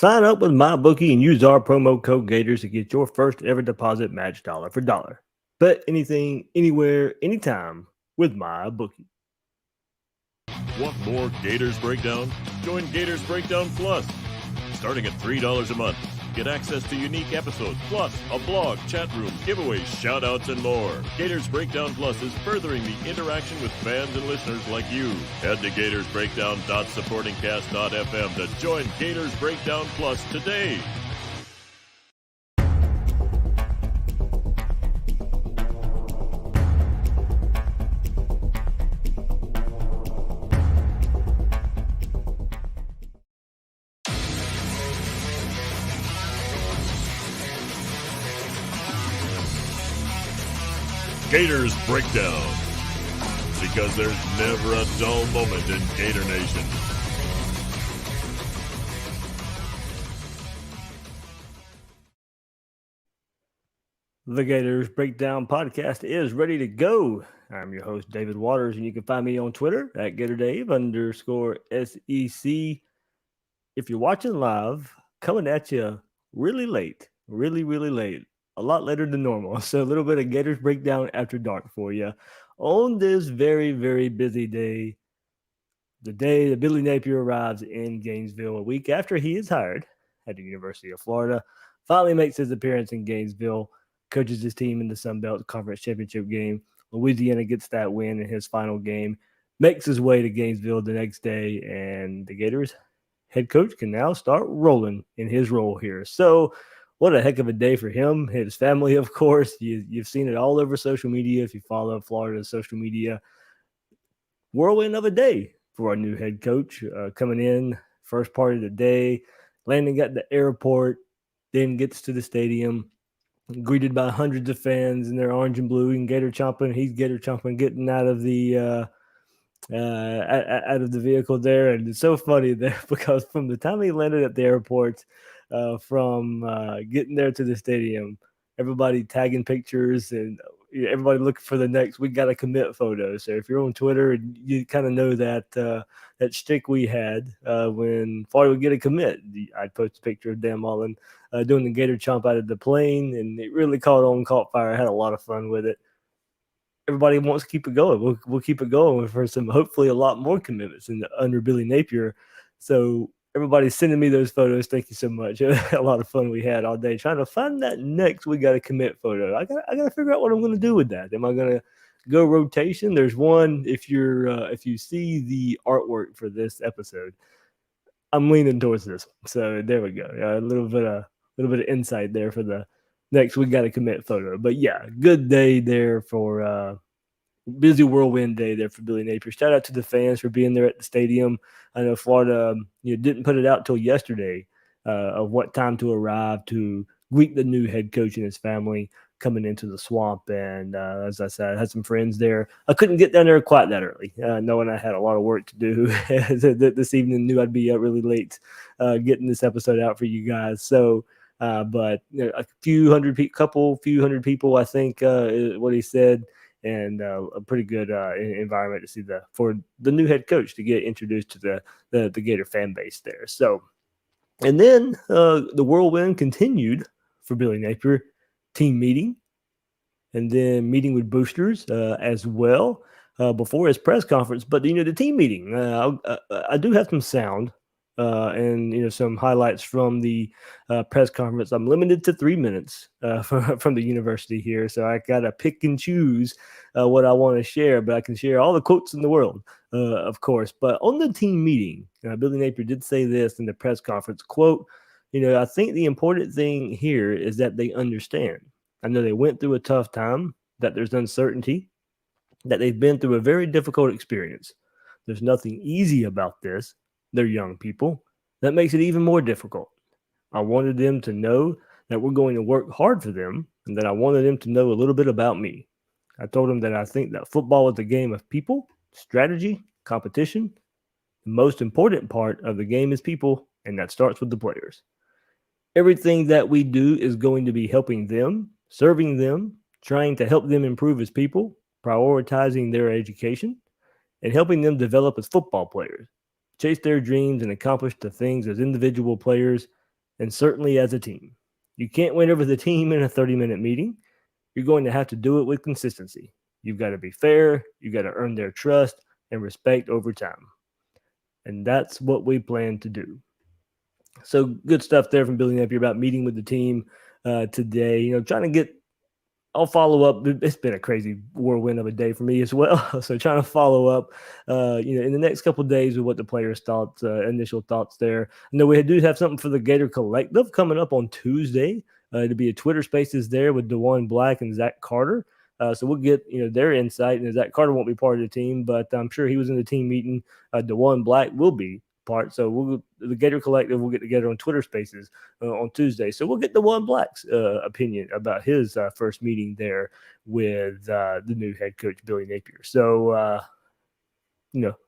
Sign up with MyBookie and use our promo code Gators to get your first ever deposit matched dollar for dollar. Bet anything, anywhere, anytime with MyBookie. Want more Gators Breakdown? Join Gators Breakdown Plus. Starting at $3 a month, get access to unique episodes, plus a blog, chat room, giveaways, shoutouts, and more. Gators Breakdown Plus is furthering the interaction with fans and listeners like you. Head to gatorsbreakdown.supportingcast.fm to join Gators Breakdown Plus today. Gators Breakdown, because there's never a dull moment in Gator Nation. The Gators Breakdown podcast is ready to go. I'm your host, David Waters, and you can find me on Twitter at GatorDave_SEC. If you're watching live, coming at you really late, really late. A lot later than normal. So a little bit of Gators Breakdown after dark for you on this very busy day. The day that Billy Napier arrives in Gainesville a week after he is hired at the University of Florida, finally makes his appearance in Gainesville, coaches his team in the Sun Belt Conference Championship game. Louisiana gets that win in his final game, makes his way to Gainesville the next day, and the Gators head coach can now start rolling in his role here. So what a heck of a day for him, his family, of course. You've seen it all over social media if you follow Florida's social media. Whirlwind of a day for our new head coach coming in, first part of the day, landing at the airport, then gets to the stadium, greeted by hundreds of fans in their orange and blue and Gator chomping. He's Gator chomping, getting out of the vehicle there. And it's so funny there because from the time he landed at the airport, from getting there to the stadium, everybody tagging pictures and everybody looking for the next "we got to commit" photo. So if you're on Twitter, you kind of know that that shtick we had when Florida would get a commit. I'd post a picture of Dan Mullen doing the Gator chomp out of the plane, and it really caught fire. I had a lot of fun with it. Everybody wants to keep it going. We'll keep it going for some, hopefully, a lot more commitments under Billy Napier. So everybody's sending me those photos. Thank you so much. A lot of fun we had all day trying to find that next "we got to commit" photo. I got to figure out what I'm going to do with that. Am I going to go rotation? There's one. If you see the artwork for this episode, I'm leaning towards this one. So there we go. A little bit of insight there for the next "we got to commit" photo. But yeah, good day there for busy whirlwind day there for Billy Napier. Shout out to the fans for being there at the stadium. I know Florida didn't put it out till yesterday of what time to arrive to greet the new head coach and his family coming into the swamp. And as I said, I had some friends there. I couldn't get down there quite that early, knowing I had a lot of work to do this evening. Knew I'd be up really late getting this episode out for you guys. So, but a few hundred people, I think, is what he said. And a pretty good environment to see for the new head coach to get introduced to the Gator fan base there. So, and then the whirlwind continued for Billy Napier, team meeting, and then meeting with boosters as well before his press conference. But the team meeting, I do have some sound. And some highlights from the press conference. I'm limited to 3 minutes from the university here, so I gotta pick and choose what I want to share. But I can share all the quotes in the world, of course. But on the team meeting, Billy Napier did say this in the press conference, quote, I think the important thing here is that they understand. I know they went through a tough time, that there's uncertainty, that they've been through a very difficult experience. There's nothing easy about this. They're young people. That makes it even more difficult. I wanted them to know that we're going to work hard for them and that I wanted them to know a little bit about me. I told them that I think that football is a game of people, strategy, competition. The most important part of the game is people, and that starts with the players. Everything that we do is going to be helping them, serving them, trying to help them improve as people, prioritizing their education, and helping them develop as football players. Chase their dreams and accomplish the things as individual players and certainly as a team. You can't win over the team in a 30-minute meeting. You're going to have to do it with consistency. You've got to be fair, you've got to earn their trust and respect over time. And that's what we plan to do. So good stuff there from Billy Napier about meeting with the team today. Trying to get. I'll follow up. It's been a crazy whirlwind of a day for me as well. So trying to follow up, in the next couple of days with what the players' thoughts, initial thoughts there. I know we do have something for the Gator Collective coming up on Tuesday. To be a Twitter Spaces there with DeJuan Black and Zach Carter. So we'll get their insight. And Zach Carter won't be part of the team, but I'm sure he was in the team meeting. DeJuan Black will be part. So the Gator Collective will get together on Twitter Spaces on Tuesday. So we'll get DeJuan Black's opinion about his first meeting there with the new head coach, Billy Napier. So,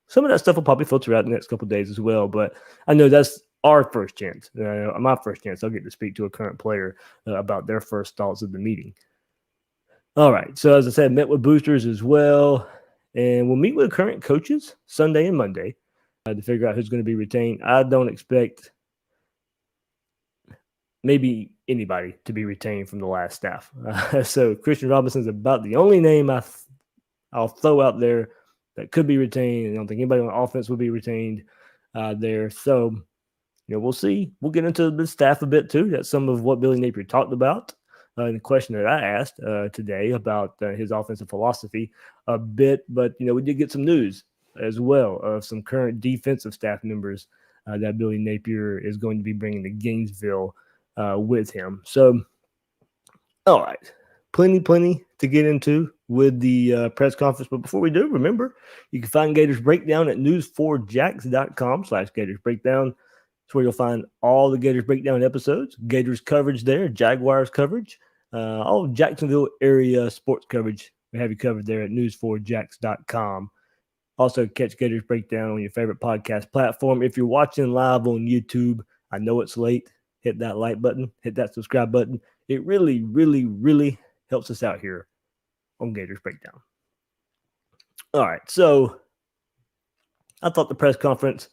some of that stuff will probably filter out in the next couple of days as well. But I know that's our first chance, my first chance. I'll get to speak to a current player about their first thoughts of the meeting. All right. So as I said, met with boosters as well. And we'll meet with current coaches Sunday and Monday to figure out who's going to be retained. I don't expect maybe anybody to be retained from the last staff. So Christian Robinson's about the only name I'll throw out there that could be retained. I don't think anybody on offense will be retained there. So, we'll see. We'll get into the staff a bit too. That's some of what Billy Napier talked about. The question that I asked today about his offensive philosophy a bit, but we did get some news as well of some current defensive staff members that Billy Napier is going to be bringing to Gainesville with him. So, all right, plenty to get into with the press conference. But before we do, remember, you can find Gators Breakdown at news4jax.com/Gators Breakdown. It's where you'll find all the Gators Breakdown episodes, Gators coverage there, Jaguars coverage, all Jacksonville area sports coverage. We have you covered there at news4jax.com. Also, catch Gators Breakdown on your favorite podcast platform. If you're watching live on YouTube, I know it's late. Hit that like button, hit that subscribe button. It really, really, really helps us out here on Gators Breakdown. All right, so I thought the press conference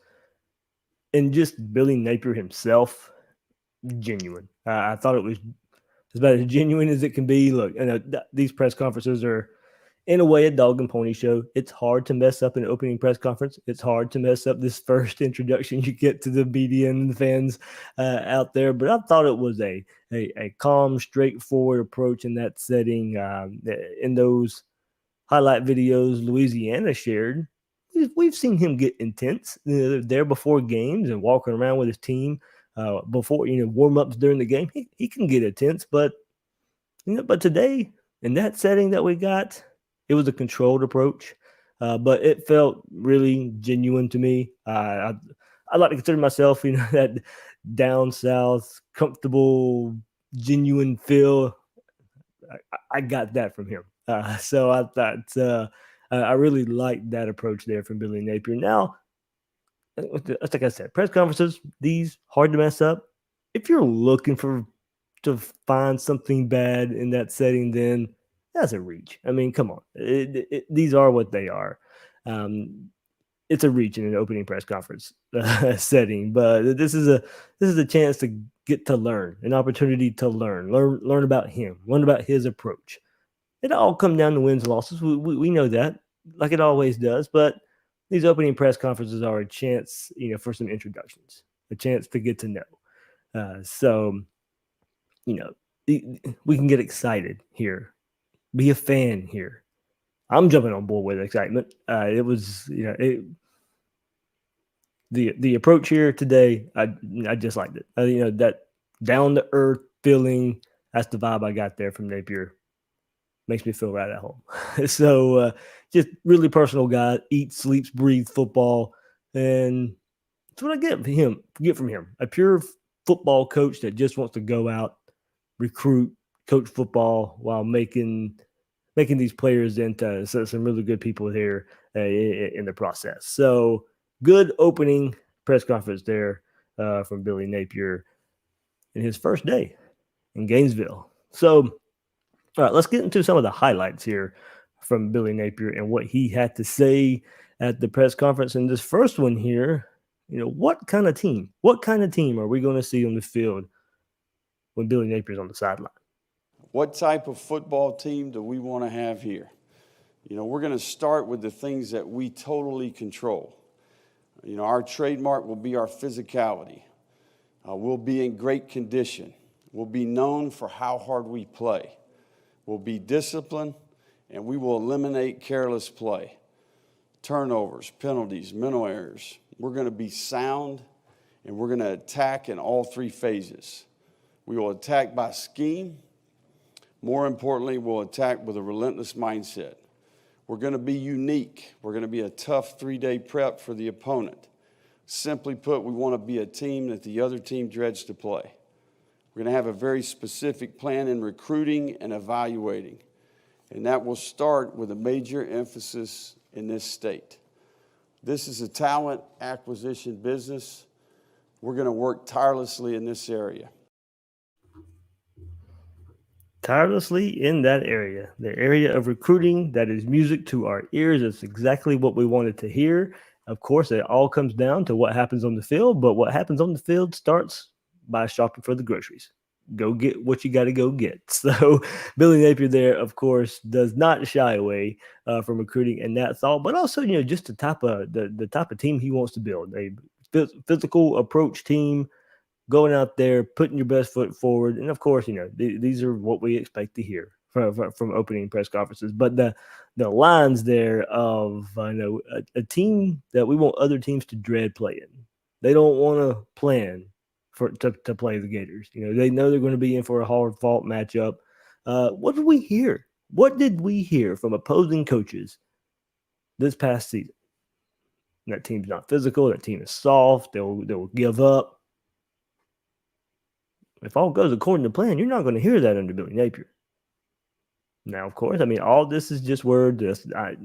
and just Billy Napier himself, genuine. I thought it was about as genuine as it can be. Look, these press conferences are, in a way, a dog and pony show. It's hard to mess up an opening press conference. It's hard to mess up this first introduction you get to the media and the fans out there. But I thought it was a calm, straightforward approach in that setting. In those highlight videos Louisiana shared, we've seen him get intense there before games and walking around with his team before warm-ups during the game. He can get intense, but today in that setting that we got, it was a controlled approach, but it felt really genuine to me. I like to consider myself, that down south, comfortable, genuine feel. I got that from him. So I thought I really liked that approach there from Billy Napier. Now, like I said, press conferences, these hard to mess up. If you're looking to find something bad in that setting, then that's a reach. I mean, come on. These are what they are. It's a reach in an opening press conference setting, but this is a chance to get to learn, an opportunity to learn about him, learn about his approach. It all comes down to wins and losses. We know that, like it always does. But these opening press conferences are a chance, for some introductions, a chance to get to know. So, we can get excited here, be a fan here. I'm jumping on board with excitement. It was, the approach here today. I just liked it. That down to earth feeling. That's the vibe I got there from Napier. Makes me feel right at home. So just really personal guy, eats, sleeps, breathes football. And that's what I get from him. A pure football coach that just wants to go out, recruit, coach football while making these players into some really good people here in the process. So good opening press conference there from Billy Napier in his first day in Gainesville. So, all right, let's get into some of the highlights here from Billy Napier and what he had to say at the press conference. And this first one here what kind of team? What kind of team are we going to see on the field when Billy Napier's on the sideline? What type of football team do we want to have here? We're going to start with the things that we totally control. Our trademark will be our physicality. We'll be in great condition. We'll be known for how hard we play. We'll be disciplined, and we will eliminate careless play, turnovers, penalties, mental errors. We're going to be sound, and we're going to attack in all three phases. We will attack by scheme. More importantly, we'll attack with a relentless mindset. We're going to be unique. We're going to be a tough 3-day prep for the opponent. Simply put, we want to be a team that the other team dreads to play. We're going to have a very specific plan in recruiting and evaluating, and that will start with a major emphasis in this state. This is a talent acquisition business. We're going to work tirelessly in this area. Tirelessly in that area, the area of recruiting that is music to our ears. It's exactly what we wanted to hear. Of course, it all comes down to what happens on the field, but what happens on the field starts by shopping for the groceries. Go get what you got to go get. So Billy Napier there, of course, does not shy away from recruiting, and that's all. But also, just the type of team he wants to build, a physical approach team, going out there, putting your best foot forward. And of course, these are what we expect to hear from opening press conferences. But the lines there of a team that we want other teams to dread playing. They don't want to plan to play the Gators. They know they're going to be in for a hard-fought matchup. What did we hear? What did we hear from opposing coaches this past season? That team's not physical. That team is soft. They'll give up. If all goes according to plan, you're not going to hear that under Billy Napier. Now, of course, all this is just word. I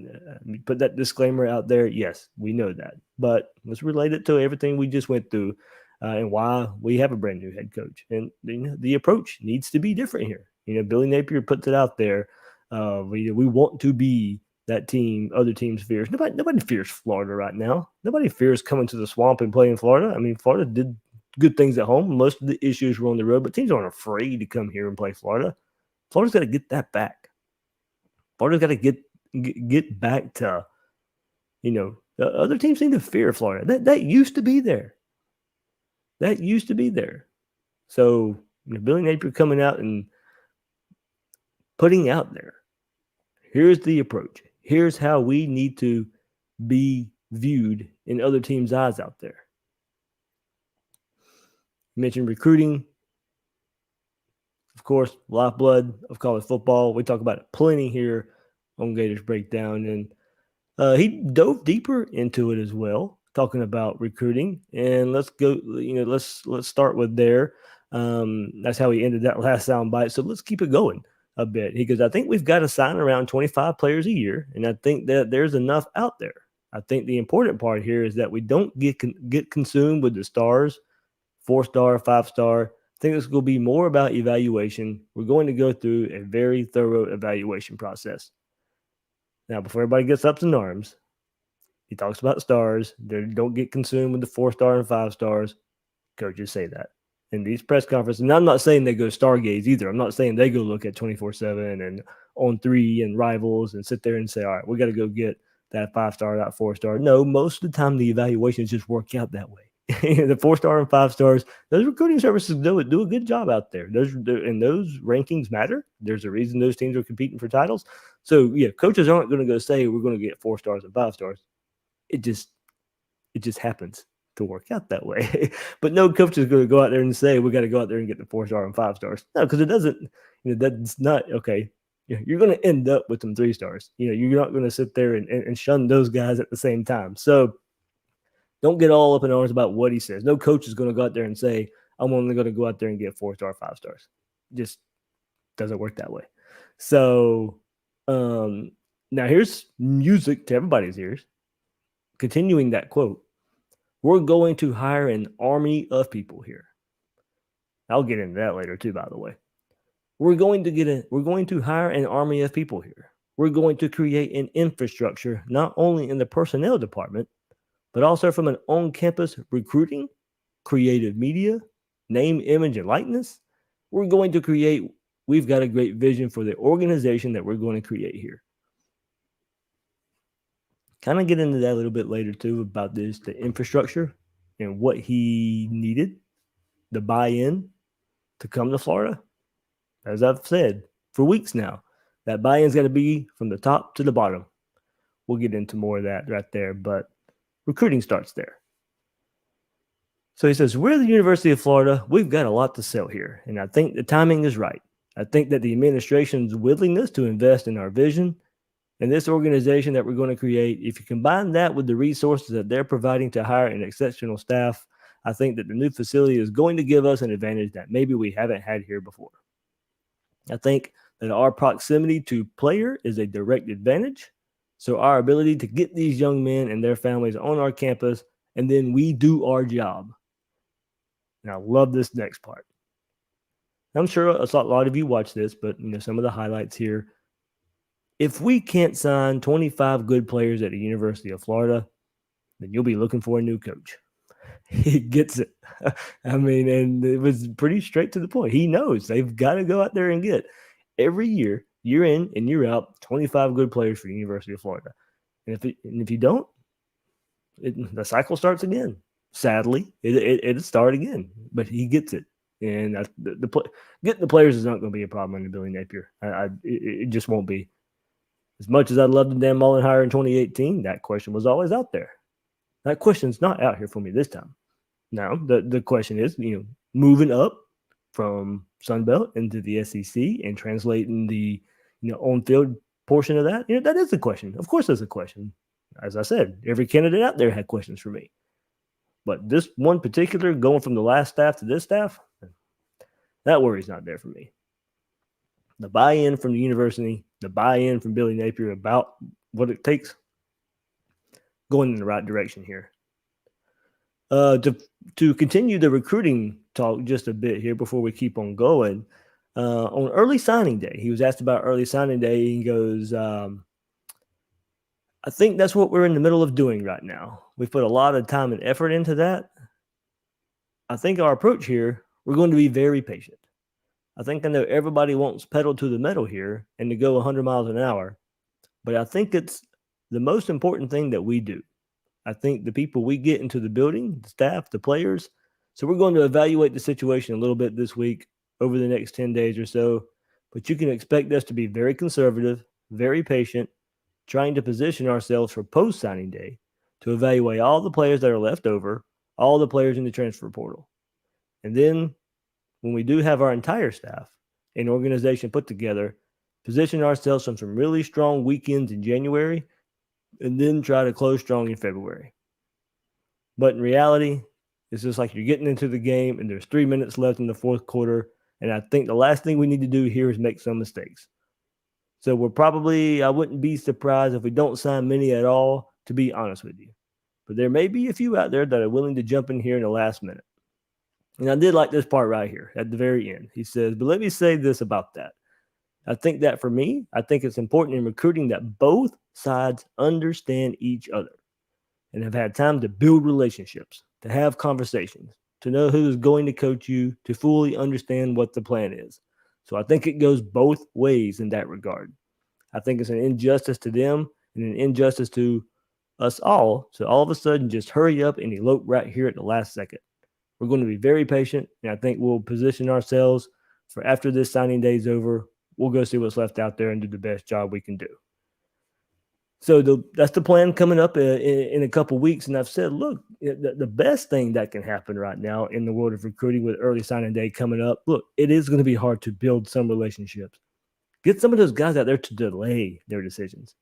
put that disclaimer out there. Yes, we know that. But let's relate it to everything we just went through and why we have a brand new head coach. And the approach needs to be different here. Billy Napier puts it out there. We want to be that team other teams fears. Nobody fears Florida right now. Nobody fears coming to the swamp and playing Florida. Florida did good things at home. Most of the issues were on the road, but teams aren't afraid to come here and play Florida. Florida's got to get that back. Florida's got to get back to, the other teams seem to fear Florida. That used to be there. That used to be there. So Billy Napier coming out and putting out there, here's the approach. Here's how we need to be viewed in other teams' eyes out there. You mentioned recruiting. Of course, lifeblood of college football. We talk about it plenty here on Gators Breakdown. And he dove deeper into it as well, talking about recruiting. And let's go, let's start with there. That's how he ended that last soundbite. So let's keep it going a bit. He goes, I think we've got to sign around 25 players a year. And I think that there's enough out there. I think the important part here is that we don't get consumed with the stars, 4-star, 5-star. I think it's going to be more about evaluation. We're going to go through a very thorough evaluation process. Now, before everybody gets up in arms, he talks about stars. They don't get consumed with the 4-star and 5 stars. Coaches say that in these press conferences. And I'm not saying they go stargaze either. I'm not saying they go look at 24/7 and on 3 and rivals and sit there and say, all right, we got to go get that 5-star, that 4-star. No, most of the time the evaluations just work out that way. The 4-star and 5 stars, those recruiting services do a good job out there. Those rankings matter. There's a reason those teams are competing for titles. So yeah, coaches aren't going to go say we're going to get 4 stars and 5 stars. It just happens to work out that way. But no coach is going to go out there and say we got to go out there and get the 4-star and 5 stars. No, because it doesn't. That's not okay. You're going to end up with some 3 stars. You're not going to sit there and shun those guys at the same time. So don't get all up in arms about what he says. No coach is going to go out there and say, I'm only going to go out there and get 4-star, 5 stars. Just doesn't work that way. So now here's music to everybody's ears. Continuing that quote, we're going to hire an army of people here. I'll get into that later too, by the way. We're going to hire an army of people here. We're going to create an infrastructure, not only in the personnel department, but also from an on-campus recruiting, creative media, name, image, and likeness. We're going to create, we've got a great vision for the organization that we're going to create here. Kind of get into that a little bit later too about this, the infrastructure and what he needed, the buy-in to come to Florida. As I've said for weeks now, that buy-in's got to be from the top to the bottom. We'll get into more of that right there, but recruiting starts there. So he says, we're the University of Florida. We've got a lot to sell here, and I think the timing is right. I think that the administration's willingness to invest in our vision and this organization that we're going to create, if you combine that with the resources that they're providing to hire an exceptional staff, I think that the new facility is going to give us an advantage that maybe we haven't had here before. I think that our proximity to player is a direct advantage. So our ability to get these young men and their families on our campus, and then we do our job. And I love this next part. I'm sure a lot of you watch this, but some of the highlights here. If we can't sign 25 good players at the University of Florida, then you'll be looking for a new coach. He gets it. I mean, and it was pretty straight to the point. He knows they've got to go out there and get every year in and year out, 25 good players for the University of Florida. And if you don't, the cycle starts again. Sadly, it'll start again. But he gets it. And getting the players is not going to be a problem under Billy Napier. It just won't be. As much as I'd love to Dan Mullen hire in 2018, that question was always out there. That question's not out here for me this time. Now, the question is, moving up from Sunbelt into the SEC and translating the, on-field portion of that, that is a question. Of course, there's a question. As I said, every candidate out there had questions for me. But this one particular, going from the last staff to this staff, that worry's not there for me. The buy-in from the university, the buy-in from Billy Napier about what it takes, going in the right direction here. To continue the recruiting talk just a bit here before we keep on going, on early signing day, he was asked about early signing day. He goes, I think that's what we're in the middle of doing right now. We've put a lot of time and effort into that. I think our approach here, we're going to be very patient. I think I know everybody wants pedal to the metal here and to go 100 miles an hour, but I think it's the most important thing that we do. I think the people we get into the building, the staff, the players. So we're going to evaluate the situation a little bit this week over the next 10 days or so. But you can expect us to be very conservative, very patient, trying to position ourselves for post-signing day to evaluate all the players that are left over, all the players in the transfer portal. And then when we do have our entire staff and organization put together, position ourselves on some really strong weekends in January, and then try to close strong in February. But in reality, it's just like you're getting into the game and there's 3 minutes left in the fourth quarter. And I think the last thing we need to do here is make some mistakes. So I wouldn't be surprised if we don't sign many at all, to be honest with you. But there may be a few out there that are willing to jump in here in the last minute. And I did like this part right here at the very end. He says, but let me say this about that. I think that for me, I think it's important in recruiting that both sides understand each other and have had time to build relationships, to have conversations, to know who's going to coach you, to fully understand what the plan is. So I think it goes both ways in that regard. I think it's an injustice to them and an injustice to us all to all of a sudden just hurry up and elope right here at the last second. We're going to be very patient, and I think we'll position ourselves for after this signing day is over, we'll go see what's left out there and do the best job we can do. So that's the plan coming up in a couple weeks. And I've said, look, the best thing that can happen right now in the world of recruiting with early signing day coming up, look, it is going to be hard to build some relationships. Get some of those guys out there to delay their decisions.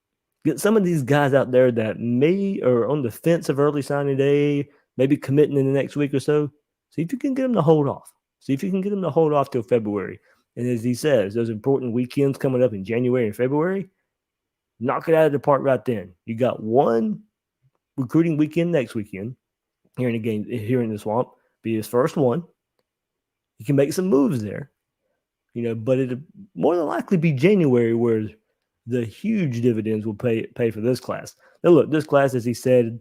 Get some of these guys out there that may are on the fence of early signing day, maybe committing in the next week or so. See if you can get them to hold off. See if you can get them to hold off till February. And as he says, those important weekends coming up in January and February, knock it out of the park right then. You got one recruiting weekend next weekend here in the swamp. Be his first one. You can make some moves there, but it'll more than likely be January where the huge dividends will pay for this class. Now look, this class, as he said,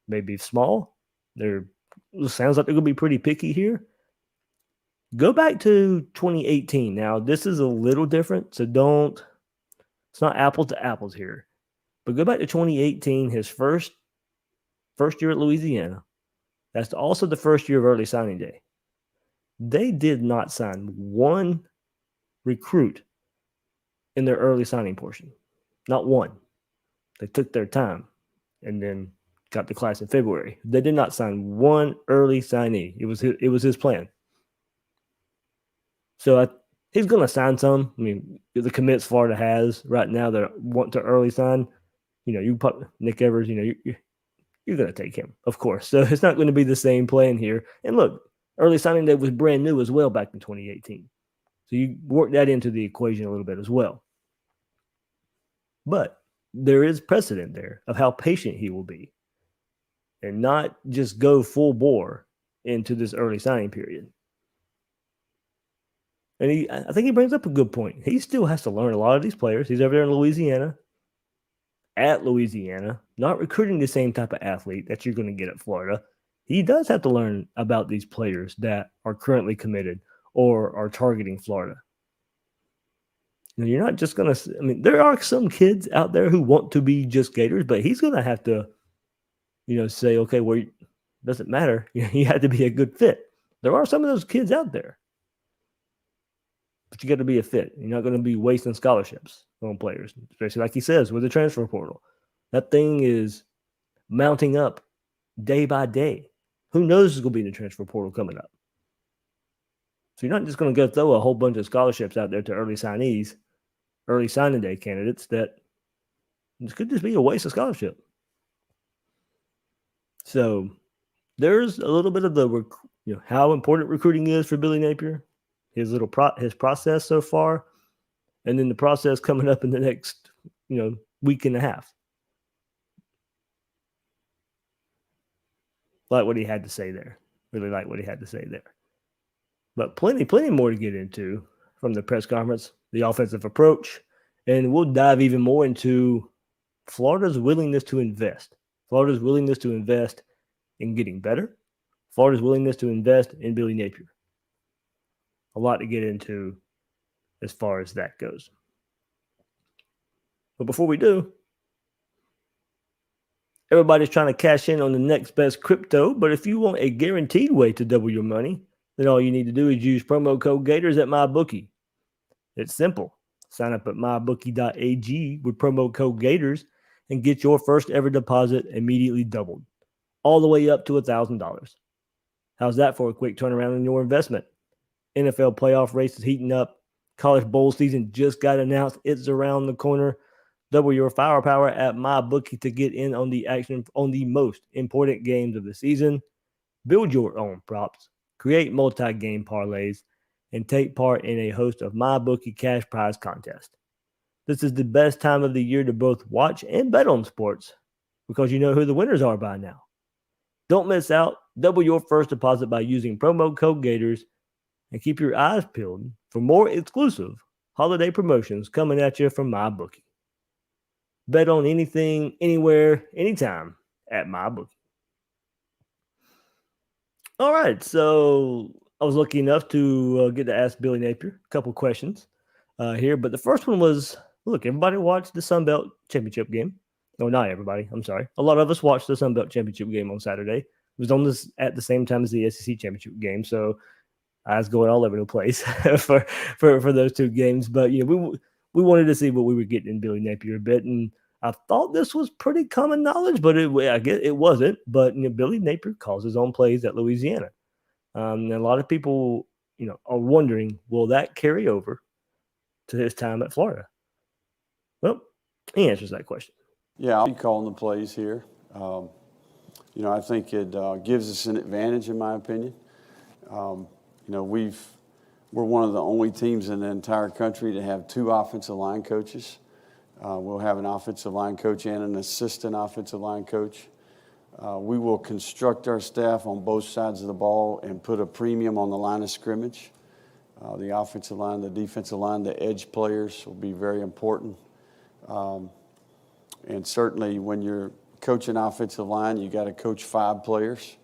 maybe small. It sounds like they're going to be pretty picky here. Go back to 2018. Now, this is a little different, so it's not apples to apples here. But go back to 2018, his first year at Louisiana. That's also the first year of early signing day. They did not sign one recruit in their early signing portion. Not one. They took their time and then got the class in February. They did not sign one early signee. It was his plan. So he's going to sign some. I mean, the commits Florida has right now that want to early sign, you put Nick Evers, you're going to take him, of course. So it's not going to be the same plan here. And look, early signing day was brand new as well back in 2018. So you work that into the equation a little bit as well. But there is precedent there of how patient he will be and not just go full bore into this early signing period. And I think he brings up a good point. He still has to learn a lot of these players. He's over there in Louisiana, not recruiting the same type of athlete that you're going to get at Florida. He does have to learn about these players that are currently committed or are targeting Florida. You're not just going to – I mean, there are some kids out there who want to be just Gators, but he's going to have to, say, okay, well, it doesn't matter. You have to be a good fit. There are some of those kids out there. But you got to be a fit. You're not going to be wasting scholarships on players, especially like he says with the transfer portal. That thing is mounting up day by day. Who knows who's going to be in the transfer portal coming up? So you're not just going to go throw a whole bunch of scholarships out there to early signees, early signing day candidates that this could just be a waste of scholarship. So there's a little bit of the how important recruiting is for Billy Napier. His process so far, and then the process coming up in the next, week and a half. Like what he had to say there. Really like what he had to say there. But plenty more to get into from the press conference, the offensive approach, and we'll dive even more into Florida's willingness to invest. Florida's willingness to invest in getting better. Florida's willingness to invest in Billy Napier. A lot to get into as far as that goes. But before we do, everybody's trying to cash in on the next best crypto. But if you want a guaranteed way to double your money, then all you need to do is use promo code Gators at MyBookie. It's simple. Sign up at mybookie.ag with promo code Gators and get your first ever deposit immediately doubled, all the way up to $1,000. How's that for a quick turnaround in your investment? NFL playoff race is heating up. College bowl season just got announced. It's around the corner. Double your firepower at MyBookie to get in on the action on the most important games of the season. Build your own props, create multi-game parlays, and take part in a host of MyBookie cash prize contests. This is the best time of the year to both watch and bet on sports because you know who the winners are by now. Don't miss out. Double your first deposit by using promo code Gators and keep your eyes peeled for more exclusive holiday promotions coming at you from MyBookie. Bet on anything, anywhere, anytime at MyBookie. All right, so I was lucky enough to get to ask Billy Napier a couple questions here, but the first one was, look, everybody watched the Sun Belt Championship game. No, not everybody. I'm sorry. A lot of us watched the Sun Belt Championship game on Saturday. It was on this at the same time as the SEC Championship game, so I was going all over the place for those two games. But we wanted to see what we were getting in Billy Napier a bit, and I thought this was pretty common knowledge, but I guess it wasn't. But Billy Napier calls his own plays at Louisiana, and a lot of people are wondering, will that carry over to his time at Florida? Well, he answers that question. Yeah, I'll be calling the plays here. I think it gives us an advantage, in my opinion. We're one of the only teams in the entire country to have two offensive line coaches. We'll have an offensive line coach and an assistant offensive line coach. We will construct our staff on both sides of the ball and put a premium on the line of scrimmage. The offensive line, the defensive line, the edge players will be very important. And certainly when you're coaching offensive line, you got to coach 5 players.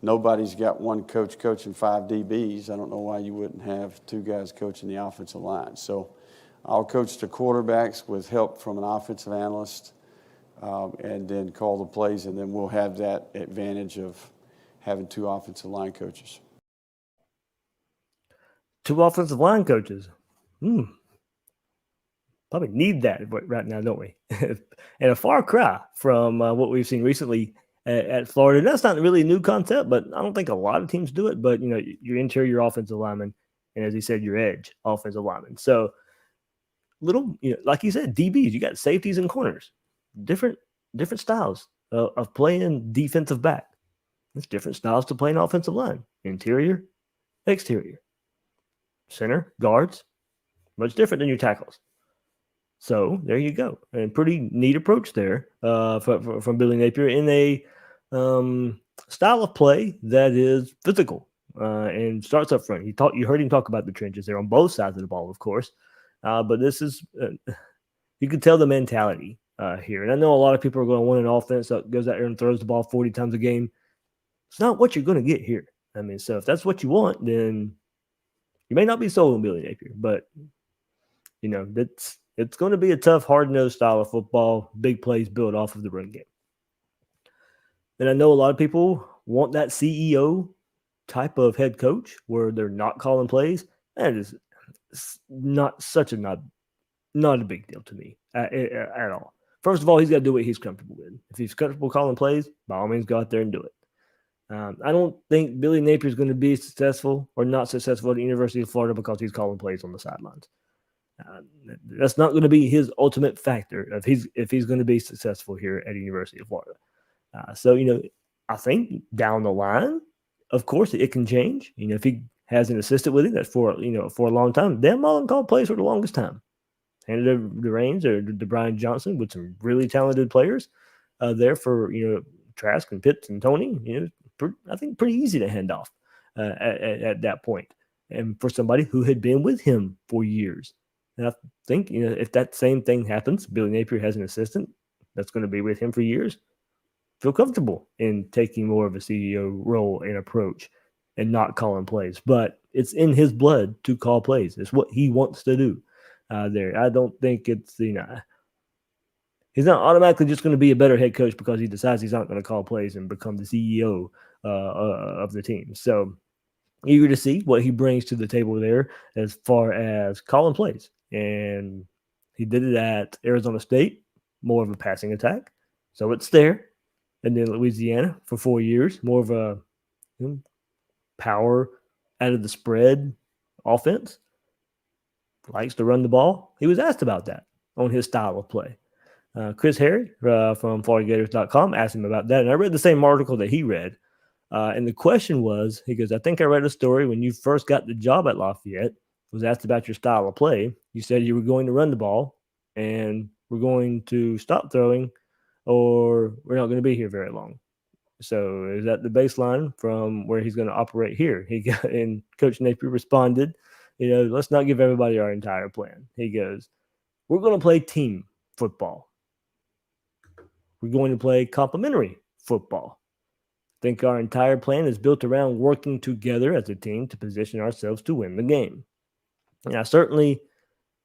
Nobody's got one coach coaching 5 DBs. I don't know why you wouldn't have 2 guys coaching the offensive line. So I'll coach the quarterbacks with help from an offensive analyst, and then call the plays, and then we'll have that advantage of having 2 offensive line coaches. 2 offensive line coaches. Probably need that right now, don't we? And a far cry from what we've seen recently at Florida. That's not really a new concept, but I don't think a lot of teams do it. But, your interior offensive lineman, and as he said, your edge offensive lineman. So little, like you said, DBs, you got safeties and corners, different styles of playing defensive back. There's different styles to playing offensive line, interior, exterior, center, guards, much different than your tackles. So there you go. And pretty neat approach there from Billy Napier in a style of play that is physical and starts up front. You heard him talk about the trenches there on both sides of the ball, of course. But this is, you can tell the mentality here. And I know a lot of people are going to want an offense that goes out there and throws the ball 40 times a game. It's not what you're going to get here. I mean, so if that's what you want, then you may not be sold on Billy Napier. But, it's going to be a tough, hard-nosed style of football, big plays built off of the run game. And I know a lot of people want that CEO type of head coach where they're not calling plays. That is not a big deal to me at all. First of all, he's got to do what he's comfortable with. If he's comfortable calling plays, by all means, go out there and do it. I don't think Billy Napier is going to be successful or not successful at the University of Florida because he's calling plays on the sidelines. That's not going to be his ultimate factor if he's going to be successful here at the University of Florida. So I think down the line, of course, it can change. If he has an assistant with him that's for a long time, Dan Mullen called plays for the longest time. Handed the reins to Brian Johnson with some really talented players there for Trask and Pitts and Tony. I think pretty easy to hand off at that point, and for somebody who had been with him for years. And I think, if that same thing happens, Billy Napier has an assistant that's going to be with him for years, feel comfortable in taking more of a CEO role and approach and not calling plays. But it's in his blood to call plays. It's what he wants to do there. I don't think it's, he's not automatically just going to be a better head coach because he decides he's not going to call plays and become the CEO of the team. So eager to see what he brings to the table there as far as calling plays. And he did it at Arizona State, more of a passing attack. So it's there. And then Louisiana for 4 years, more of a power out of the spread offense. Likes to run the ball. He was asked about that on his style of play. Chris Harry from FloridaGators.com asked him about that. And I read the same article that he read. And the question was, he goes, I think I read a story when you first got the job at Lafayette, was asked about your style of play. You said you were going to run the ball and we're going to stop throwing or we're not going to be here very long. So is that the baseline from where he's going to operate here? And Coach Napier responded, let's not give everybody our entire plan. He goes, we're going to play team football. We're going to play complementary football. I think our entire plan is built around working together as a team to position ourselves to win the game. Now, certainly,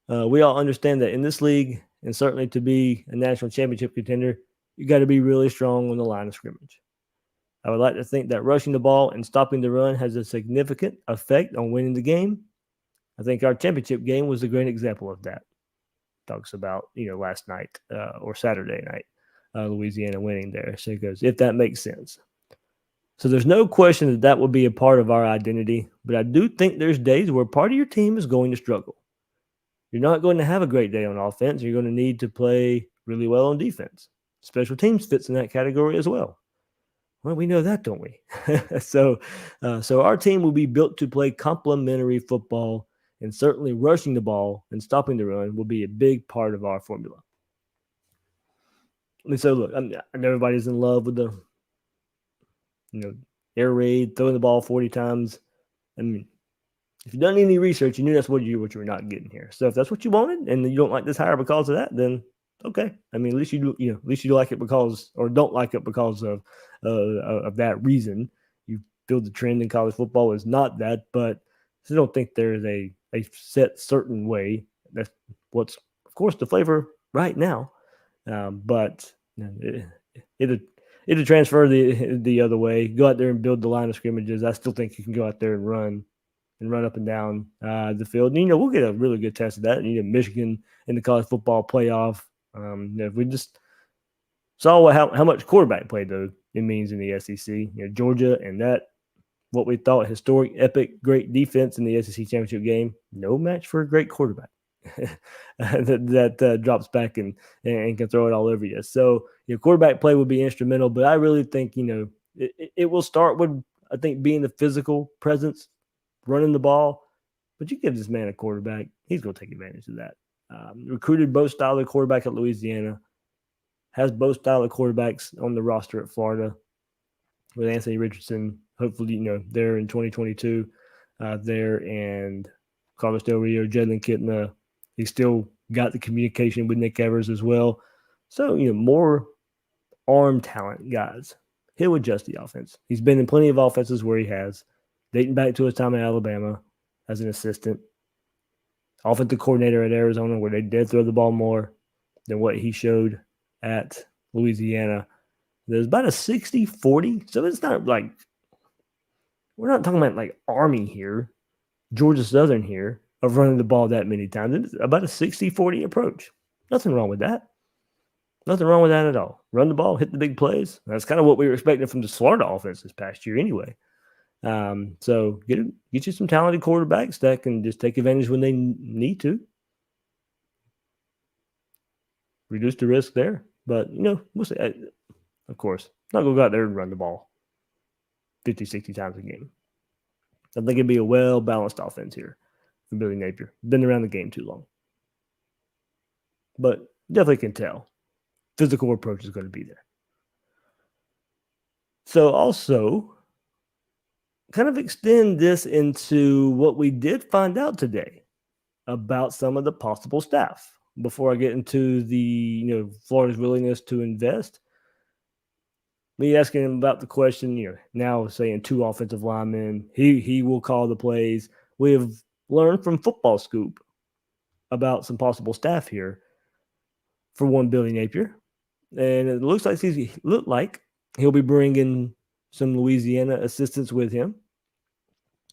we all understand that in this league, and certainly to be a national championship contender, you got to be really strong on the line of scrimmage. I would like to think that rushing the ball and stopping the run has a significant effect on winning the game. I think our championship game was a great example of that. Talks about, last night or Saturday night, Louisiana winning there. So he goes, if that makes sense. So there's no question that would be a part of our identity, but I do think there's days where part of your team is going to struggle. You're not going to have a great day on offense. You're going to need to play really well on defense. Special teams fits in that category as well. Well, we know that, don't we? So our team will be built to play complementary football, and certainly rushing the ball and stopping the run will be a big part of our formula. And so, look, I know everybody's in love with the air raid, throwing the ball 40 times. I mean, if you've done any research, you knew that's what you were not getting here. So if that's what you wanted and you don't like this hire because of that, then Okay. I mean, at least at least you like it because, or don't like it because of that reason. You feel the trend in college football is not that, but I still don't think there's a set certain way. That's what's, of course, the flavor right now. But it'll it'll transfer the other way. Go out there and build the line of scrimmages. I still think you can go out there and run up and down the field. And, we'll get a really good test of that. Michigan in the college football playoff. If we just saw how much quarterback play though it means in the SEC. Georgia and that what we thought historic, epic, great defense in the SEC championship game. No match for a great quarterback. that drops back and can throw it all over you. So quarterback play would be instrumental, but I really think it will start with I think being the physical presence, running the ball. But you give this man a quarterback, he's going to take advantage of that. Recruited both style of quarterback at Louisiana, has both style of quarterbacks on the roster at Florida with Anthony Richardson. Hopefully, there in 2022, there and Carlos Del Rio, Jalen Kitna. He still got the communication with Nick Evers as well. So, more arm talent guys. He'll adjust the offense. He's been in plenty of offenses where he has, dating back to his time in Alabama as an assistant, offensive coordinator at Arizona, where they did throw the ball more than what he showed at Louisiana. There's about a 60-40. So it's not like, we're not talking about like Army here, Georgia Southern here, of running the ball that many times. It's about a 60-40 approach. Nothing wrong with that. Nothing wrong with that at all. Run the ball, hit the big plays. That's kind of what we were expecting from the Florida offense this past year anyway. So get you some talented quarterbacks that can just take advantage when they need to. Reduce the risk there. But, we'll see. Of course, not going to go out there and run the ball 50, 60 times a game. I think it'd be a well-balanced offense here from Billy Napier. Been around the game too long. But definitely can tell. Physical approach is going to be there. So also, kind of extend this into what we did find out today about some of the possible staff. Before I get into the, Florida's willingness to invest, me asking him about the question, now saying 2 offensive linemen, he will call the plays. We have learned from Football Scoop about some possible staff here. For one, Billy Napier, and it looks like he'll be bringing some Louisiana assistants with him.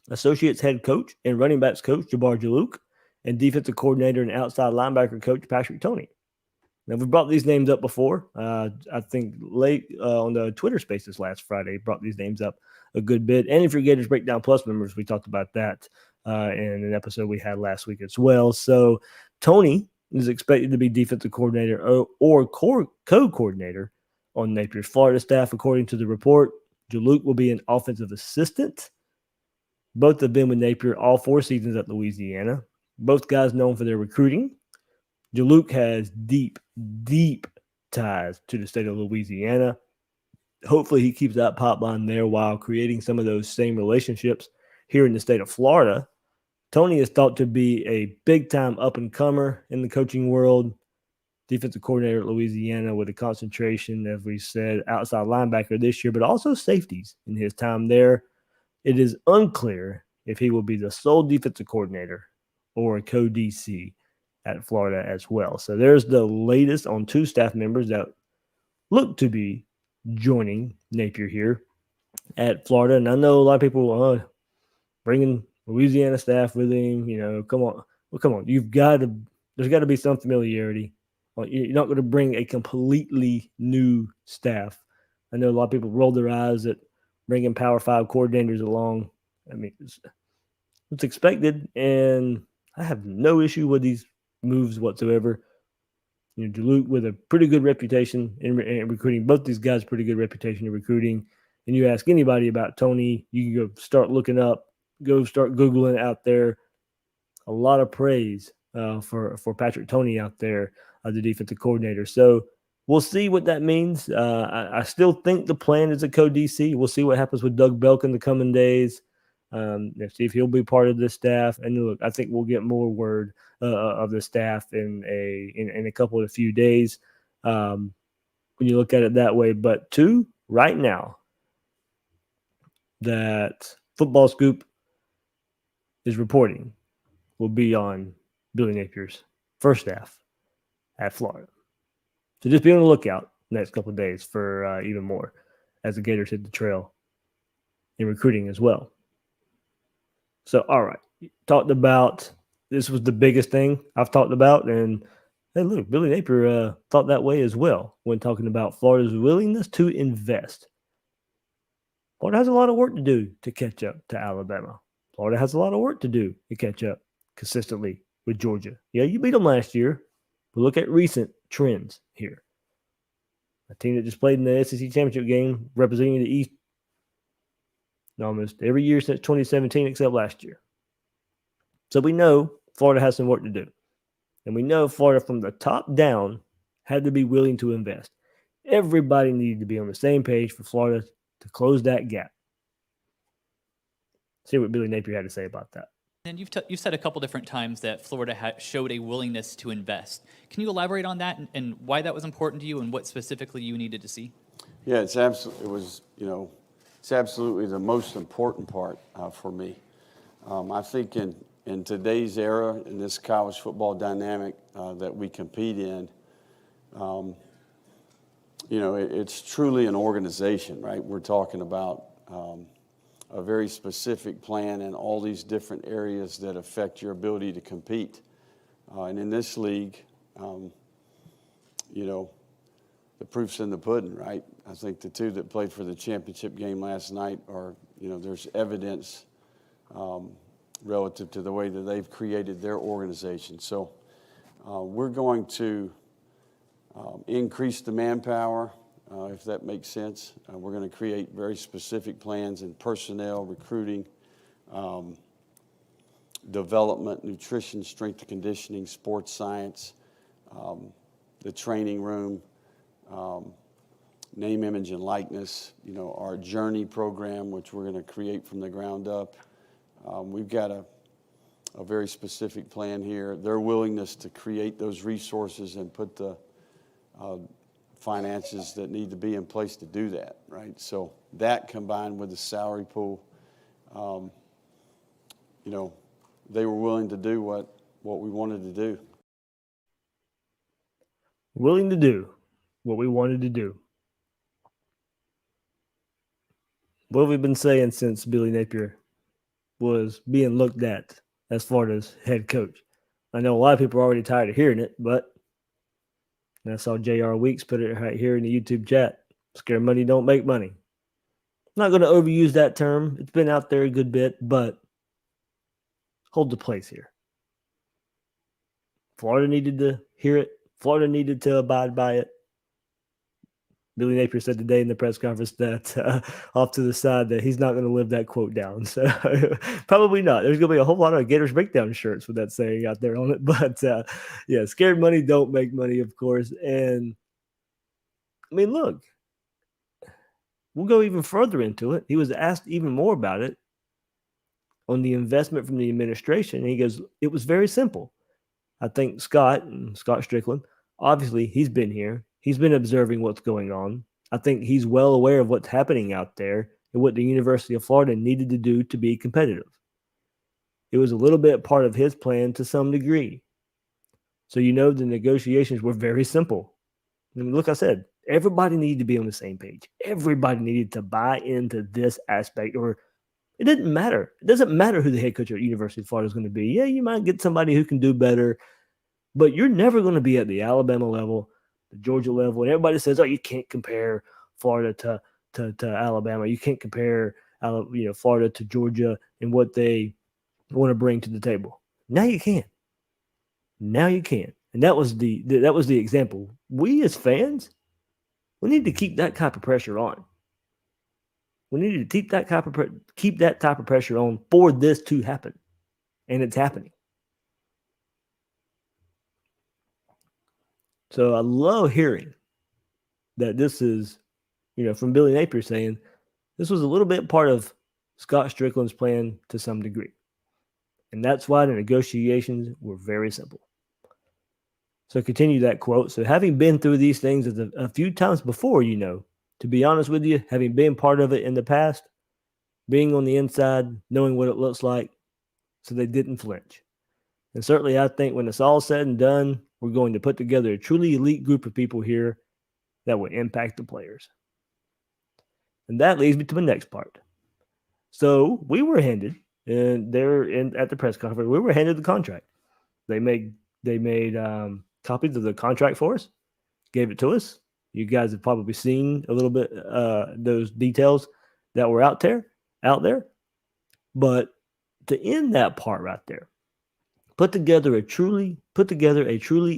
Associates head coach and running backs coach Jabbar Jaluk, and defensive coordinator and outside linebacker coach Patrick Toney. Now, we brought these names up before. I think late on the Twitter Spaces last Friday, brought these names up a good bit. And if you're Gators Breakdown Plus members, we talked about that in an episode we had last week as well. So Toney is expected to be defensive coordinator or co-coordinator on Napier's Florida staff, according to the report. Jaluk will be an offensive assistant. Both have been with Napier all 4 seasons at Louisiana. Both guys known for their recruiting. Jaluk has deep ties to the state of Louisiana. Hopefully he keeps that pipeline there while creating some of those same relationships here in the state of Florida. Toney is thought to be a big-time up-and-comer in the coaching world. Defensive coordinator at Louisiana with a concentration, as we said, outside linebacker this year, but also safeties in his time there. It is unclear if he will be the sole defensive coordinator or a co-DC at Florida as well. So there's the latest on 2 staff members that look to be joining Napier here at Florida. And I know a lot of people bringing Louisiana staff with him. Come on. Well, come on. There's got to be some familiarity. You're not going to bring a completely new staff. I know a lot of people roll their eyes at bringing Power 5 coordinators along. I mean, it's expected, and I have no issue with these moves whatsoever. Jaluk with a pretty good reputation in recruiting. Both these guys pretty good reputation in recruiting. And you ask anybody about Toney, you can go start looking up, go start Googling out there. A lot of praise for Patrick Toney out there, the defensive coordinator. So we'll see what that means. I still think the plan is a co-DC. We'll see what happens with Doug Belk in the coming days. See if he'll be part of this staff. And look, I think we'll get more word of the staff in a couple of few days when you look at it that way. But two, right now, that Football Scoop is reporting will be on Billy Napier's first staff at Florida. So just be on the lookout next couple of days for even more as the Gators hit the trail in recruiting as well. So, all right, talked about this was the biggest thing I've talked about, and hey, look, Billy Napier thought that way as well when talking about Florida's willingness to invest. Florida has a lot of work to do to catch up to Alabama. Florida has a lot of work to do to catch up consistently with Georgia. Yeah, you beat them last year, but look at recent trends here. A team that just played in the SEC championship game representing the East almost every year since 2017 except last year. So we know Florida has some work to do. And we know Florida from the top down had to be willing to invest. Everybody needed to be on the same page for Florida to close that gap. See what Billy Napier had to say about that. And you've said a couple different times that Florida showed a willingness to invest. Can you elaborate on that and why that was important to you and what specifically you needed to see? Yeah, it's absolutely the most important part for me. I think in today's era, in this college football dynamic that we compete in, it's truly an organization, right? We're talking about a very specific plan in all these different areas that affect your ability to compete. And in this league, the proof's in the pudding, right? I think the two that played for the championship game last night are, there's evidence relative to the way that they've created their organization. So we're going to increase the manpower, if that makes sense. We're going to create very specific plans in personnel, recruiting, development, nutrition, strength and conditioning, sports science, the training room, name, image, and likeness, our journey program, which we're going to create from the ground up. We've got a very specific plan here. Their willingness to create those resources and put the finances that need to be in place to do that, right? So that combined with the salary pool, they were willing to do what we wanted to do. Willing to do what we wanted to do. What have we been saying since Billy Napier was being looked at as Florida's head coach? I know a lot of people are already tired of hearing it, but I saw J.R. Weeks put it right here in the YouTube chat. Scared money don't make money. I'm not going to overuse that term. It's been out there a good bit, but hold the place here. Florida needed to hear it. Florida needed to abide by it. Billy Napier said today in the press conference that off to the side that he's not going to live that quote down. So probably not. There's going to be a whole lot of Gators Breakdown shirts with that saying out there on it. But yeah, scared money don't make money, of course. And I mean, look, we'll go even further into it. He was asked even more about it on the investment from the administration. And he goes, it was very simple. I think Scott Strickland, obviously he's been here. He's been observing what's going on. I think he's well aware of what's happening out there and what the University of Florida needed to do to be competitive. It was a little bit part of his plan to some degree. So the negotiations were very simple. I mean, look, I said, everybody needed to be on the same page. Everybody needed to buy into this aspect, or it didn't matter. It doesn't matter who the head coach at University of Florida is going to be. Yeah, you might get somebody who can do better, but you're never going to be at the Alabama level, the Georgia level. And everybody says, oh, you can't compare Florida to Alabama. You can't compare Florida to Georgia and what they want to bring to the table. Now you can. Now you can. And that was the example. We as fans, we need to keep that type of pressure on. We need to keep that type of pressure on for this to happen. And it's happening. So I love hearing that this is, from Billy Napier saying this was a little bit part of Scott Strickland's plan to some degree. And that's why the negotiations were very simple. So continue that quote. So having been through these things a few times before, to be honest with you, having been part of it in the past, being on the inside, knowing what it looks like, so they didn't flinch. And certainly I think when it's all said and done, we're going to put together a truly elite group of people here that will impact the players. And that leads me to the next part. So we were handed, and at the press conference, we were handed the contract. They made copies of the contract for us, gave it to us. You guys have probably seen a little bit those details that were out there. But to end that part right there, put together a truly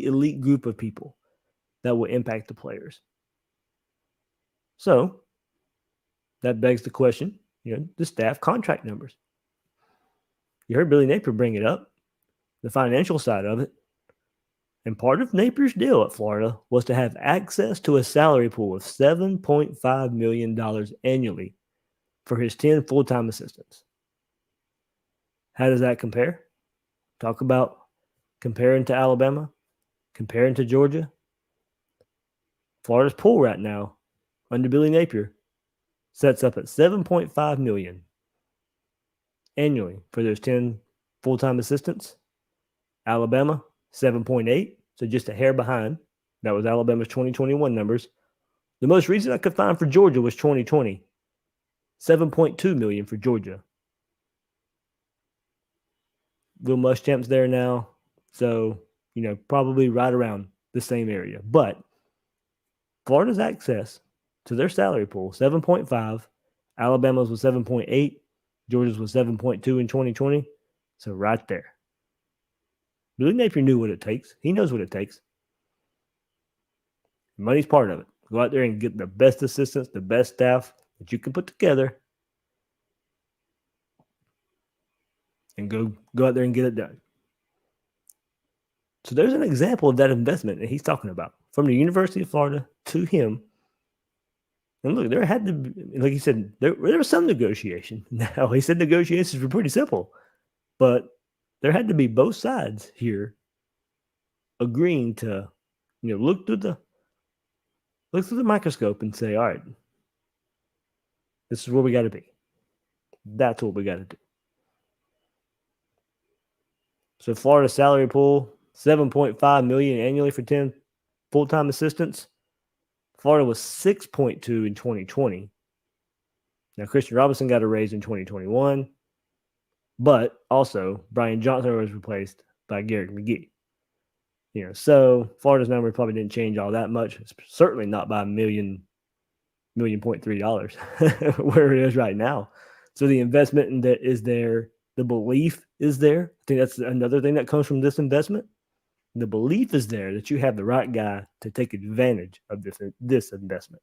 elite group of people that will impact the players. So that begs the question, the staff contract numbers. You heard Billy Napier bring it up, the financial side of it. And part of Napier's deal at Florida was to have access to a salary pool of $7.5 million annually for his 10 full-time assistants. How does that compare? Talk about comparing to Alabama, comparing to Georgia. Florida's pool right now, under Billy Napier, sets up at $7.5 million annually for those 10 full-time assistants. Alabama, 7.8, so just a hair behind. That was Alabama's 2021 numbers. The most recent I could find for Georgia was 2020, $7.2 million for Georgia. Will Muschamp's there now, so probably right around the same area. But Florida's access to their salary pool, 7.5. Alabama's was 7.8. Georgia's was 7.2 in 2020. So right there. Billy Napier knew what it takes. He knows what it takes. Money's part of it. Go out there and get the best assistants, the best staff that you can put together, and go out there and get it done. So there's an example of that investment that he's talking about from the University of Florida to him. And look, there had to be, like he said, there was some negotiation. Now, he said negotiations were pretty simple, but there had to be both sides here agreeing to, look through the microscope and say, all right, this is where we got to be. That's what we got to do. So Florida salary pool, $7.5 million annually for 10 full-time assistants. Florida was 6.2 in 2020. Now, Christian Robinson got a raise in 2021, but also Brian Johnson was replaced by Garrett McGee. So Florida's number probably didn't change all that much. It's certainly not by $1.3 million where it is right now. So the investment is there. The belief is there. I think that's another thing that comes from this investment. The belief is there that you have the right guy to take advantage of this investment.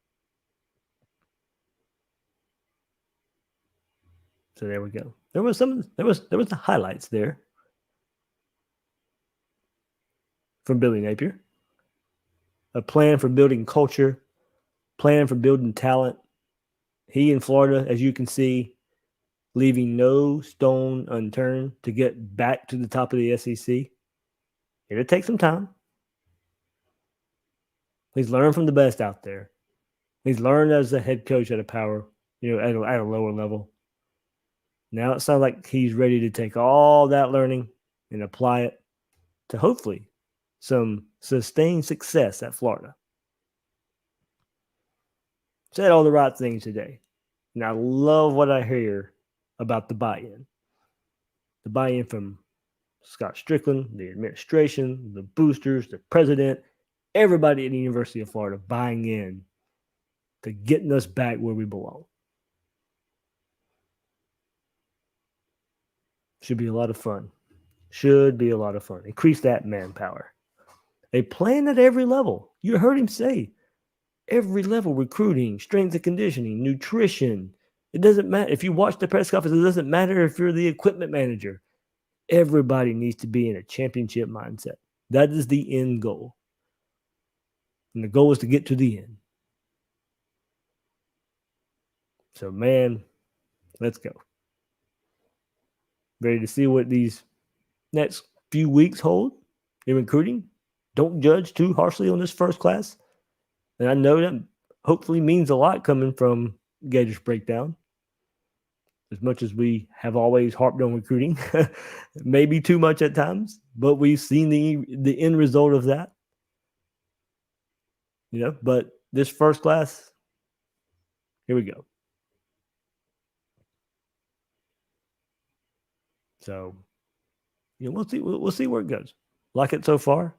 So there we go. There was the highlights there from Billy Napier. A plan for building culture, plan for building talent. He in Florida, as you can see, leaving no stone unturned to get back to the top of the SEC. It'll take some time. He's learned from the best out there. He's learned as a head coach at a power, at a lower level. Now it sounds like he's ready to take all that learning and apply it to hopefully some sustained success at Florida. Said all the right things today. And I love what I hear about the buy-in. The buy-in from Scott Strickland, the administration, the boosters, the president, everybody at the University of Florida buying in to getting us back where we belong. Should be a lot of fun. Increase that manpower. A plan at every level. You heard him say, every level, recruiting, strength and conditioning, nutrition. It doesn't matter. If you watch the press conference, it doesn't matter if you're the equipment manager. Everybody needs to be in a championship mindset. That is the end goal. And the goal is to get to the end. So, man, let's go. Ready to see what these next few weeks hold in recruiting. Don't judge too harshly on this first class. And I know that hopefully means a lot coming from Gators Breakdown. As much as we have always harped on recruiting, maybe too much at times, but we've seen the end result of that. But this first class, here we go. So, we'll see where it goes. Like it so far.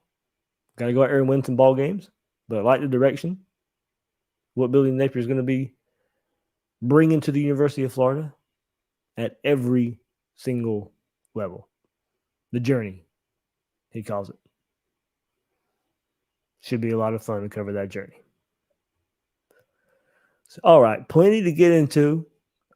Got to go out there and win some ball games, but I like the direction. What Billy Napier is going to be bringing to the University of Florida at every single level. The journey, he calls it. Should be a lot of fun to cover that journey. So, all right, plenty to get into.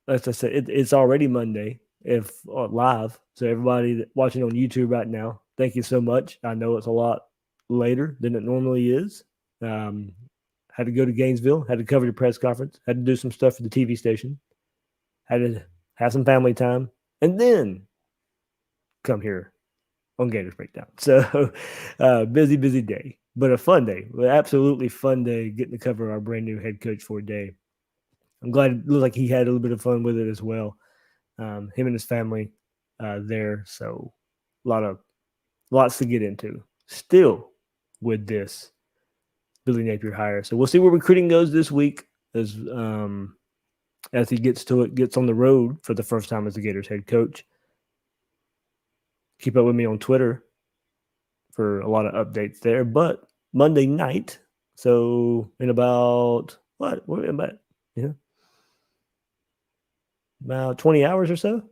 As I said, it's already Monday, if live. So everybody watching on YouTube right now, thank you so much. I know it's a lot later than it normally is. Had to go to Gainesville, had to cover the press conference, had to do some stuff for the TV station, had to have some family time, and then come here on Gators Breakdown. So busy day, but a fun day. Absolutely fun day getting to cover our brand new head coach for a day. I'm glad it looked like he had a little bit of fun with it as well. Him and his family there. So lots to get into. Still with this Billy Napier hire. So we'll see where recruiting goes this week as he gets on the road for the first time as the Gators head coach. Keep up with me on Twitter for a lot of updates there. But Monday night, so in about about 20 hours or so,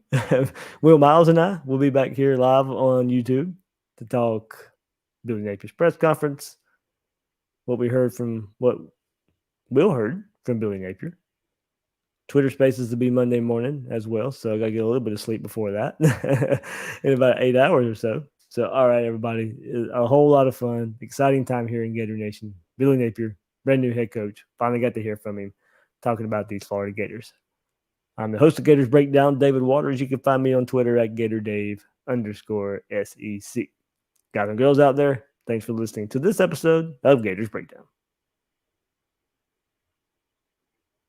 Will Miles and I will be back here live on YouTube to talk Billy Napier's press conference, what Will heard from Billy Napier. Twitter Spaces to be Monday morning as well, so I got to get a little bit of sleep before that in about 8 hours or so. So, all right, everybody, a whole lot of fun, exciting time here in Gator Nation. Billy Napier, brand new head coach. Finally got to hear from him talking about these Florida Gators. I'm the host of Gators Breakdown, David Waters. You can find me on Twitter at GatorDave_SEC. Guys and girls out there, thanks for listening to this episode of Gators Breakdown.